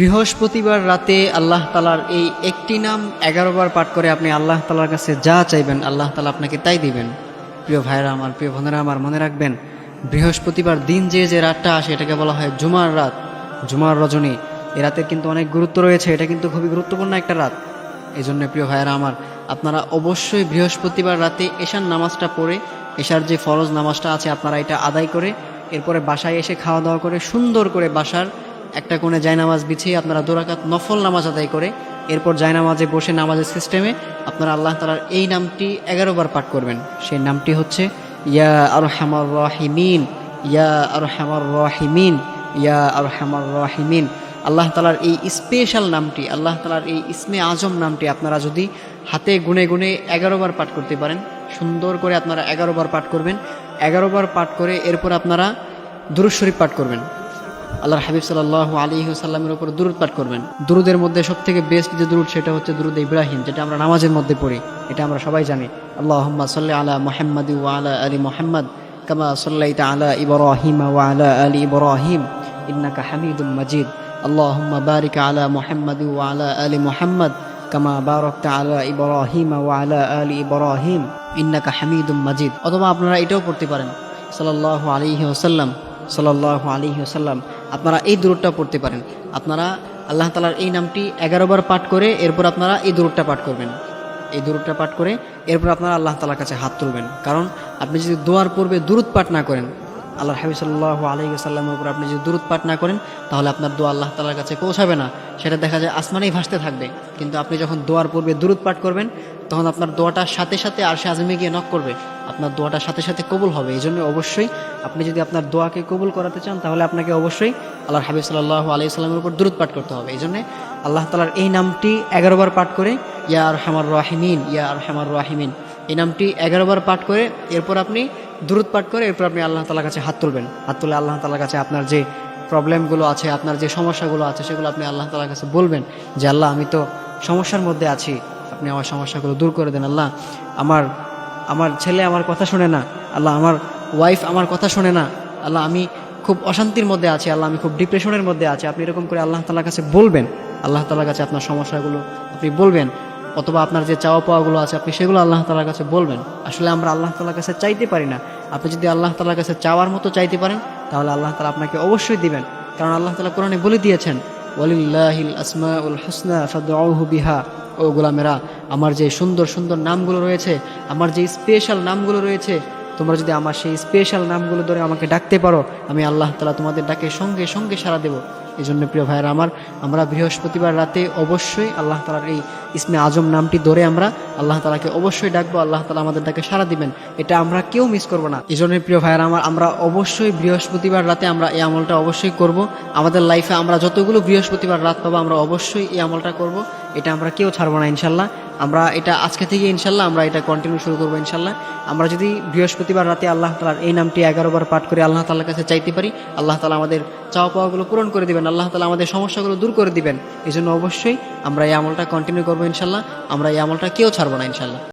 বৃহস্পতিবার রাতে আল্লাহ তালার এই একটি নাম 11 বার পাঠ করে আপনি আল্লাহ তালার কাছে যা চাইবেন আল্লাহ তালা আপনাকে তাই দিবেন। প্রিয় ভাইরা আমার, প্রিয় বোনেরা আমার, মনে রাখবেন বৃহস্পতিবার দিন যে রাতটা আসে এটাকে বলা হয় জুমার রাত, জুমার রজনী। এ রাতের কিন্তু অনেক গুরুত্ব রয়েছে, এটা কিন্তু খুবই গুরুত্বপূর্ণ একটা রাত। এই জন্য প্রিয় ভাইরা আমার, আপনারা অবশ্যই বৃহস্পতিবার রাতে এশার নামাজটা পড়ে, এশার যে ফরজ নামাজটা আছে আপনারা এটা আদায় করে এরপরে বাসায় এসে খাওয়া দাওয়া করে সুন্দর করে বাসার একটা কোণে জায়নামাজ বিছিয়ে আপনারা 2 রাকাত নফল নামাজ আদায় করে এরপর জায়নামাজে বসে নামাজের সিস্টেমে আপনারা আল্লাহ তাআলার এই নামটি 11 বার পাঠ করবেন। সেই নামটি হচ্ছে ইয়া আরহামার রাহিমিন, ইয়া আরহামার রাহিমিন, ইয়া আরহামার রাহিমিন। আল্লাহ তাআলার এই স্পেশাল নামটি, আল্লাহ তাআলার এই ইসমে আজম নামটি আপনারা যদি হাতে গুনে গুনে 11 বার পাঠ করতে পারেন, সুন্দর করে আপনারা 11 বার পাঠ করবেন। 11 বার পাঠ করে এরপর আপনারা দুরূদ শরীফ পাঠ করবেন, আল্লাহর হাবিব সাল্লাল্লাহু আলাইহি ওয়াসাল্লামের উপর দুরূদ পাঠ করবেন। দুরূদের মধ্যে সবথেকে বেস্ট যে দুরূদ সেটা হচ্ছে দুরূদ ইব্রাহিম, যেটা আমরা নামাজের মধ্যে পড়ি, এটা আমরা সবাই জানি। আল্লাহুম্মা সাল্লি আলা মুহাম্মাদি ওয়া আলা আলি মুহাম্মাদ কামা সাল্লাইতা আলা ইব্রাহিম ওয়া আলা আলি ইব্রাহিম ইন্নাকা হামিদুম মাজিদ। আল্লাহুম্মা বারিক আলা মুহাম্মাদি ওয়া আলা আলি মুহাম্মাদ কামা বারাকতা আলা ইব্রাহিম ওয়া আলা আলি ইব্রাহিম ইন্নাকা হামিদুম মাজিদ। অথবা আপনারা এটাও পড়তে পারেন সাল্লাল্লাহু আলাইহি ওয়াসাল্লাম, সাল্লাল্লাহু আলাইহি ওয়াসাল্লাম। আপনারা এই দুরূদটা পড়তে পারেন। আপনারা আল্লাহ তাআলার এই নামটি 11 বার পাঠ করে এরপর আপনারা এই দুরূদটা পাঠ করবেন। এই দুরূদটা পাঠ করে এরপর আপনারা আল্লাহ তাআলার কাছে হাত তুলবেন। কারণ আপনি যদি দোয়ার পূর্বে দুরূদ পাঠ না করেন, আল্লাহর হাবিব সাল্লাল্লাহু আলাইহি ওয়াসাল্লামের উপর আপনি যদি দুরূদ পাঠ না করেন, তাহলে আপনার দোয়া আল্লাহ তাআলার কাছে পৌঁছাবে না, সেটা দেখা যায় আসমানেই ভাসতে থাকবে। কিন্তু আপনি যখন দোয়ার পূর্বে দুরূদ পাঠ করবেন, তখন আপনার দোয়াটার সাথে সাথে আরশে আযমে গিয়ে নক করবে, আপনার দোয়াটার সাথে সাথে কবুল হবে। এই জন্য অবশ্যই আপনি যদি আপনার দোয়াকে কবুল করাতে চান, তাহলে আপনাকে অবশ্যই আল্লাহর হাবিব সাল্লাল্লাহু আলাইহি ওয়াসাল্লামের উপর দুরূদ পাঠ করতে হবে। এই জন্য আল্লাহ তাআলার এই নামটি 11 বার পাঠ করে ইয়া আরহামার রাহিমিন, ইয়া আরহামার রাহিমিন, এই নামটি 11 বার পাঠ করে এরপর আপনি দুরূদ পাঠ করে এরপর আপনি আল্লাহ তাআলার কাছে হাত তুলবেন। হাত তুলে আল্লাহ তাআলার কাছে আপনার যে প্রবলেমগুলো আছে, আপনার যে সমস্যাগুলো আছে, সেগুলো আপনি আল্লাহ তাআলার কাছে বলবেন যে আল্লাহ, আমি তো সমস্যার মধ্যে আছি, আপনি আমার সমস্যাগুলো দূর করে দেন। আল্লাহ, আমার ছেলে আমার কথা শোনে না, আল্লাহ আমার ওয়াইফ আমার কথা শোনে না, আল্লাহ আমি খুব অশান্তির মধ্যে আছি, আল্লাহ আমি খুব ডিপ্রেশনের মধ্যে আছি। আপনি এরকম করে আল্লাহ তাআলার কাছে বলবেন, আল্লাহ তাআলার কাছে আপনার সমস্যাগুলো আপনি বলবেন। অথবা আপনার যে চাওয়া পাওয়াগুলো আছে আপনি সেগুলো আল্লাহ তাআলার কাছে বলবেন। আসলে আমরা আল্লাহ তাআলার কাছে চাইতে পারি না। আপনি যদি আল্লাহ তাআলার কাছে চাওয়ার মতো চাইতে পারেন, তাহলে আল্লাহ তাআলা আপনাকে অবশ্যই দিবেন। কারণ আল্লাহ তাআলা কোরআনে বলে দিয়েছেন, ওয়ালিল্লাহিল আসমাউল হুসনা ফাদউহু বিহা। ও গোলামেরা, আমার যে সুন্দর সুন্দর নামগুলো রয়েছে, আমার যে স্পেশাল নামগুলো রয়েছে, তোমরা যদি আমার সেই স্পেশাল নামগুলো ধরে আমাকে ডাকতে পারো, আমি আল্লাহ তাআলা তোমাদের ডাকে সঙ্গে সঙ্গে সাড়া দেব। এই জন্য প্রিয় ভাইয়েরা আমার, আমরা বৃহস্পতিবার রাতে অবশ্যই আল্লাহ তাআলার এই ইসমে আজম নামটি ধরে আমরা আল্লাহ তাআলাকে অবশ্যই ডাকবো, আল্লাহ তাআলা আমাদের ডাকে সাড়া দিবেন। এটা আমরা কেউ মিস করবো না। এই জন্য প্রিয় ভাইয়েরা আমার, আমরা অবশ্যই বৃহস্পতিবার রাতে আমরা এই আমলটা অবশ্যই করব। আমাদের লাইফে আমরা যতগুলো বৃহস্পতিবার রাত পাবো আমরা অবশ্যই এই আমলটা করব। এটা আমরা কেউ ছাড়বো না ইনশাল্লাহ। আমরা এটা আজকে থেকে ইনশাল্লাহ আমরা এটা কন্টিনিউ শুরু করবো ইনশাল্লাহ। আমরা যদি বৃহস্পতিবার রাতে আল্লাহ তাআলার এই নামটি 11 বার পাঠ করে আল্লাহ তাআলার কাছে চাইতে পারি, আল্লাহ তাআলা আমাদের চাওয়া পাওয়াগুলো পূরণ করে দিবেন, আল্লাহ তাআলা আমাদের সমস্যাগুলো দূর করে দিবেন। এই জন্য অবশ্যই আমরা এই আমলটা কন্টিনিউ করবো ইনশাল্লাহ। আমরা এই আমলটা কেউ ছাড়বো না ইনশাল্লাহ।